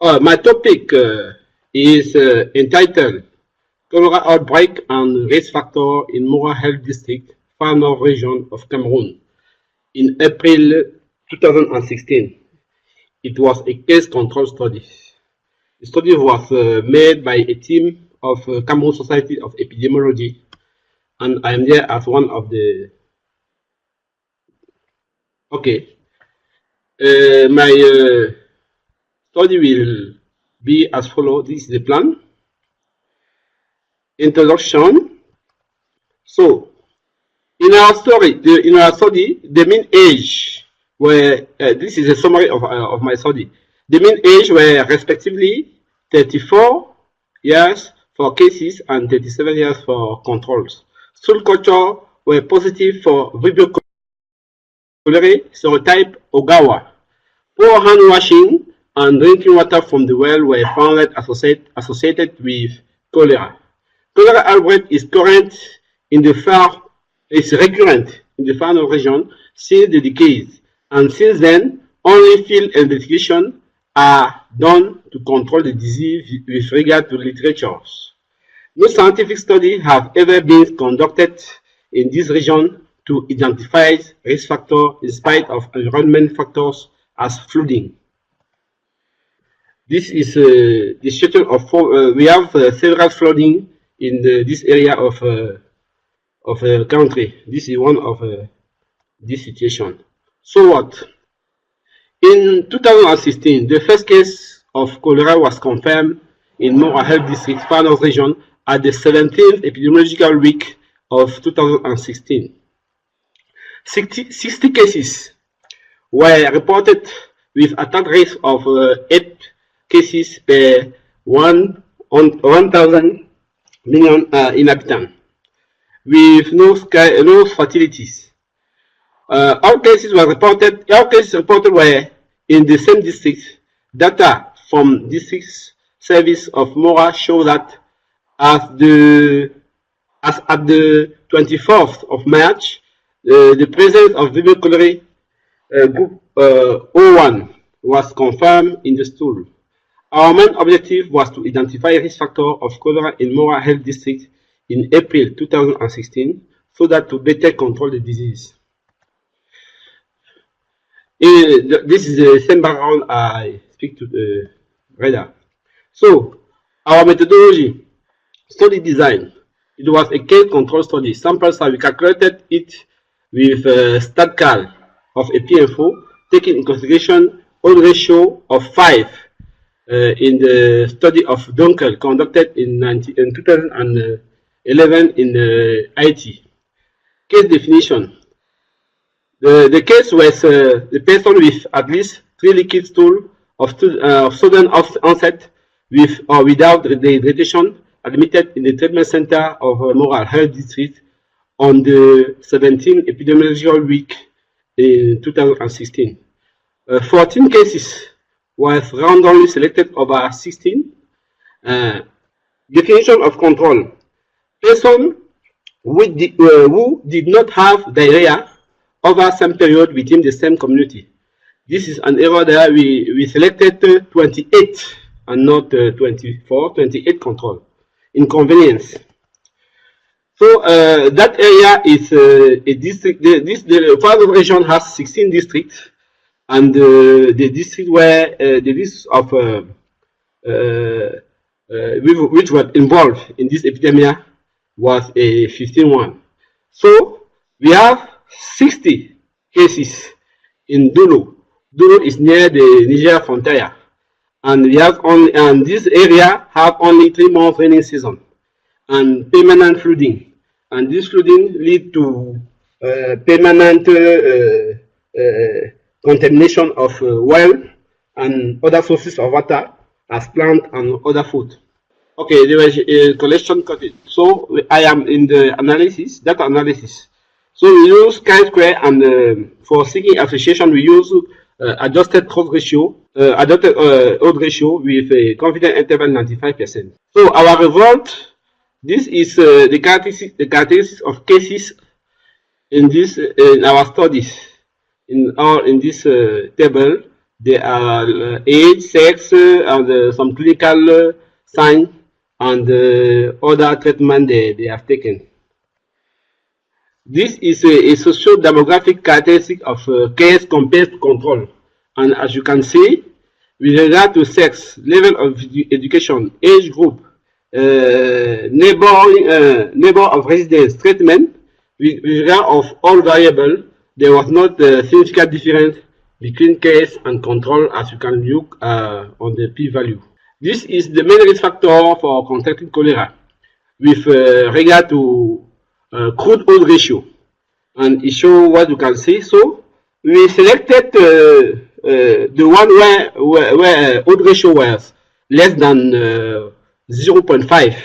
My topic is entitled Cholera Outbreak and Risk Factor in Mora Health District, Far North Region of Cameroon in April 2016. It was a case control study. The study was made by a team of Cameroon Society of Epidemiology, and I am there as one of the. Okay. My study will be as follows. This is the plan. Introduction. So, in our study, the mean age were this is a summary of my study. The mean age were respectively 34 years for cases and 37 years for controls. Stool culture were positive for Vibrio cholerae, serotype Ogawa. Poor hand washing and drinking water from the well were found associated with cholera. Cholera outbreak is recurrent in the Far North region since the decades, and since then, only field investigations are done to control the disease with regard to literatures. No scientific study have ever been conducted in this region to identify risk factors in spite of environmental factors as flooding. This is the situation of we have several flooding in this area of country. This is one of this situation. So what? In 2016, the first case of cholera was confirmed in Mora Health District, Far North Region, at the 17th epidemiological week of 2016. 60 cases were reported with attack rate of 8 cases per 1,000 million inhabitants, with no fatalities. All cases reported were in the same district. Data from district service of Mora show that as at the 24th of March, the presence of Vibrio cholerae group 01 was confirmed in the stool. Our main objective was to identify risk factor of cholera in Mora Health District in April 2016, so that to better control the disease. This is the same background I speak to the reader. So, our methodology, study design. It was a case control study. Sample size, we calculated it with StatCal of a PMFO, taking in consideration odds ratio of 5 in the study of Dunkel conducted in 2011 in IT. Case definition. The case was the person with at least 3 liquid stool of sudden onset with or without dehydration admitted in the treatment center of Mora Health District on the 17th epidemiological week in 2016. 14 cases was randomly selected over 16. Definition of control. Person who did not have diarrhea over some period within the same community. This is an error there. We selected 28 and not 24, 28 control. Inconvenience. So that area is a district. The Far North region has 16 districts, and the district where the list of which were involved in this epidemic was a 15 one. So we have 60 cases in Dolo. Dolo is near the Niger frontier, and we have only, and this area have only 3 months rainy season and permanent flooding, and this flooding lead to permanent contamination of well and other sources of water as plant and other food. Okay, there was a collection cutting. So I am in the analysis, data analysis. So we use chi-square, and for seeking association we use adjusted odds ratio, odds ratio with a confidence interval 95%. So our result, this is the characteristics of cases in this in our studies in this table. There are age, sex, and some clinical signs and other treatment they have taken. This is a socio-demographic characteristic of case compared to control. And as you can see, with regard to sex, level of education, age group, neighbor of residence, treatment, with regard of all variables, there was not a significant difference between case and control, as you can look on the p-value. This is the main risk factor for contracting cholera with regard to crude oil ratio, and it shows what you can see. So we selected the one where oil ratio was less than 0.5.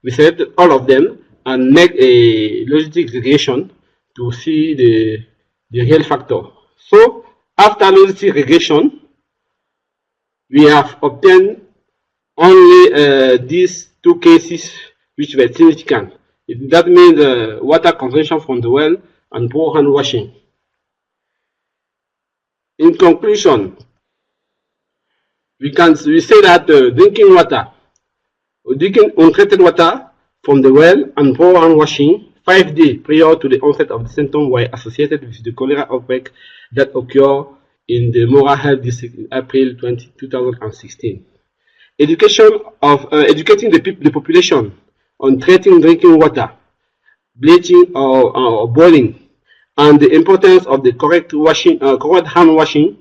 We selected all of them and make a logistic regression to see the real factor. So after logistic regression, we have obtained only these two cases which were significant. That means water consumption from the well and poor hand washing. In conclusion, we say that drinking untreated water from the well and poor hand washing 5 days prior to the onset of the symptoms were associated with the cholera outbreak that occurred in the Mora Health District in April 2016. Educating the population on treating drinking water, bleaching or boiling, and the importance of the correct hand washing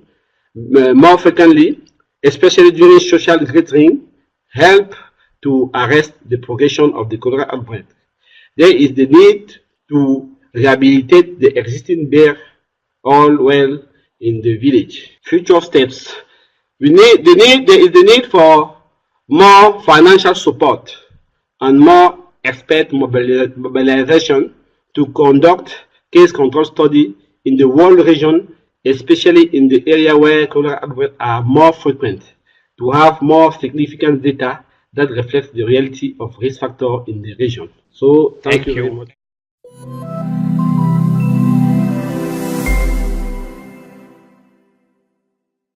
more frequently, especially during social gathering, help to arrest the progression of the cholera outbreak. There is the need to rehabilitate the existing bare oil well in the village. Future steps. There is the need for more financial support and more expert mobilization to conduct case control study in the whole region, especially in the area where cholera outbreaks are more frequent, to have more significant data that reflects the reality of risk factor in the region. So thank you very much.